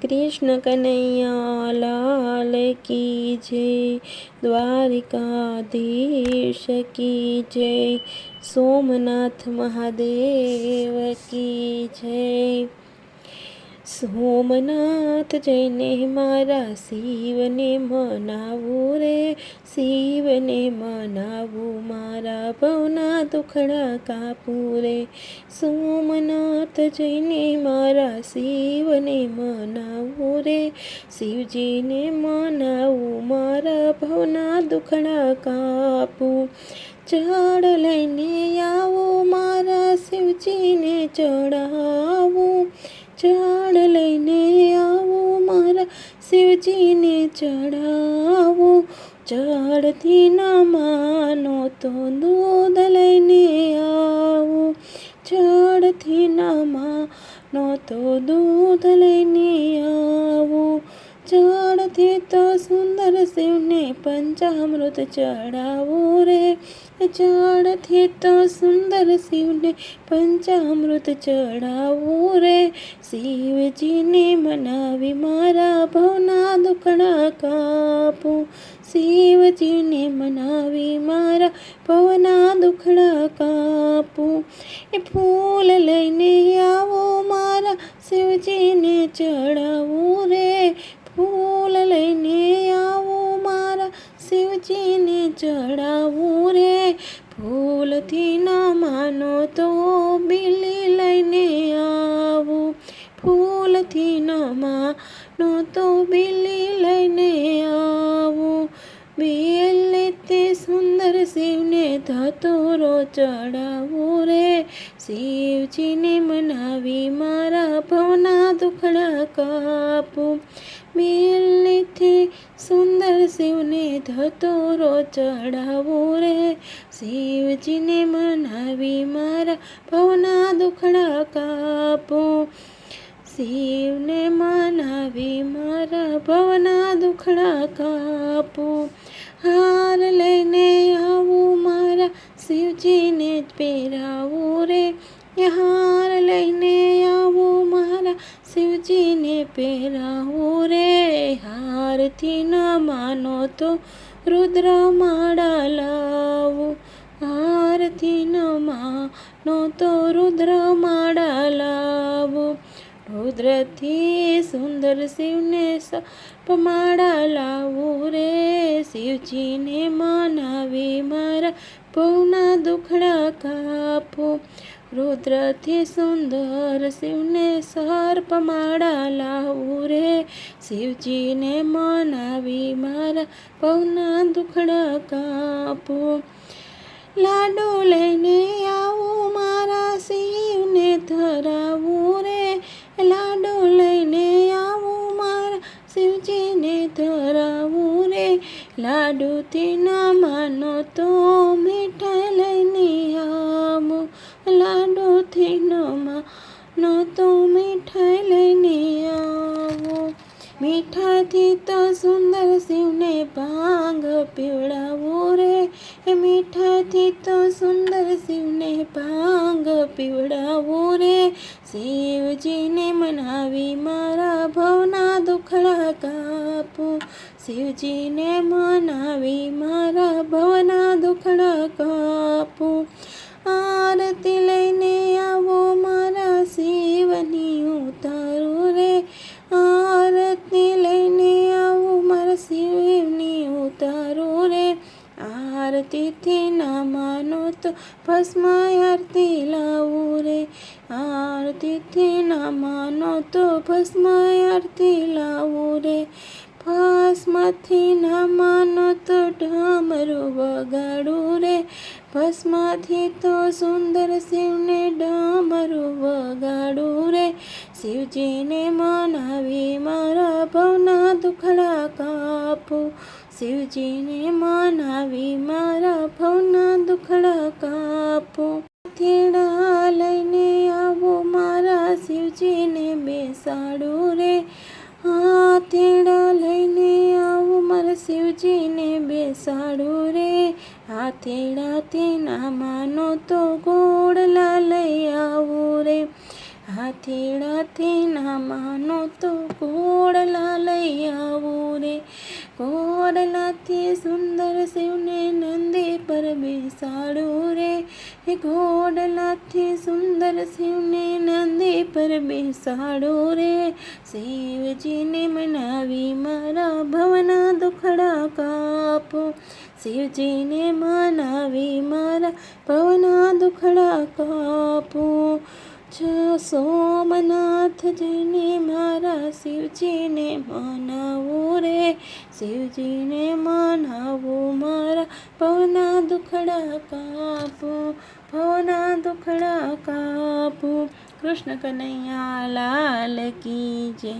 कृष्ण कन्हैया लाल की जय। द्वारिकाधीश की जय। सोमनाथ महादेव की जय। सोमनाथ जयने मारा शिवने मनावू रे। शिवने मनावू मारा भवना दुखड़ा कापू रे। सोमनाथ जयने मारा शिवने मनावू रे। शिवजीने मनावू मारा भवना दुखड़ा कापू। चढ़ लईने आवो मारा शिवजीने चढ़ावू। चढ़ लईने आवो मारा शिवजीने चढ़ावो। चढ़ती न मानो तो दूध लईने आवो। चढ़ती न मानो तो दूध लईने आवो। चढ़ती तो सुंदर शिवने पंचामृत चढ़ावो रे। चढ़ती तो सुंदर शिवने पंचामृत चढ़ावो रे। शिवजीने मनावी मारा भवना दुखड़ा कापू। शिवजीने मनावी मारा भवना दुखड़ा कापू। ए फूल लईने आवो मारा शिवजीने चढ़ावो रे। फूल लईने आवो मारा शिवजीने चढ़ावो रे। फूल थी न मानो तो बिल्ली लईने आवो। फूल थी न मानो तो बिल्ली लईने आवो। बेल ते सुंदर शिवने धतूरो चढ़ावो रे। शिवजीने मनावी मारा भवना दुखड़ा कापू। बेल ते सुंदर शिवने धतूरो चढ़ावो रे। शिवजीने मनावी मारा भवना दुखड़ा कापू। शिवने मनावी मारा भवना दुखड़ा कापू। हार लईने आवो मारा शिवजीने પહેરાવો રે। हार लईने आवो मारा शिवजीने પહેરાવો रे। हार थी न मानो तो रुद्र माड़ा लावो। हार थी न मानो तो रुद्र माड़ा लावो। रुद्र थी सुंदर शिवने सर्प माड़ा लावो रे। शिवजीने मनावी मारा भवना दुखड़ा कापू। रुद्र थी सुंदर शिवने सर्प माड़ा लावो रे। शिवजीने मनावी मारा भवना दुखड़ा कापू। लाडू लईने आवो मारा शिवने धरावो रे। लाडू लईने आवो मारा शिवजीने धरावो रे। लाडू थी न मानो तो मीठाई लईने आवो। लाडू थी न मानो तो मीठाई लईने आवो। मीठाई थी तो सुंदर शिवने भांग पीवड़ावो रे। मीठाई थी तो सुंदर शिवने भांग पीवड़ावो रे। शिवजीने मनावी मारा भवना दुखड़ा कापू। शिवजीने मनावी मारा भवना दुखड़ा कापू। आरती लईने आवो मारा शिवनी उतारो रे। आरती लईने आवो मारा शिवनी उतारो रे। आरती थी न मानो तो भस्म आरती लावो रे। आरती थी न मानो तो भस्म आरती लावो रे। भस्म थी न मानो तो डमरू वगाड़ू रे। भस्म थी तो सुंदर शिवने डमरू वगाड़ू रे। शिवजीने मनावी मारा भवना दुखड़ा कापू। शिवजीने मनावी मारा भवना दुखड़ा कापू। थेड़ा लईने आवो मारा शिवजीने बेसाड़ू रे। हाथेड़ा लईने आवो मारा शिवजीने बेसाड़ू रे। हाथेड़ा थी न मानो तो घोड़ला लई आवो रे। हाथेड़ा थी न मानो तो ઘોડલાથી સુંદર શિવને નંદી પર બેસાડું રે, ઘોડલાથી સુંદર શિવને નંદી પર બેસાડું રે, શિવજીને મનાવી મારા ભવના દુખડા કાપો, શિવજીને મનાવી મારા ભવના દુખડા કાપો. સોમનાથ જઈને મારા શિવજીને મનાવું રે, શિવજીને મનાવું મારા ભવના દુખડા કાપો, ભવના દુખડા કાપો. કૃષ્ણ કનૈયા લાલ કી જય.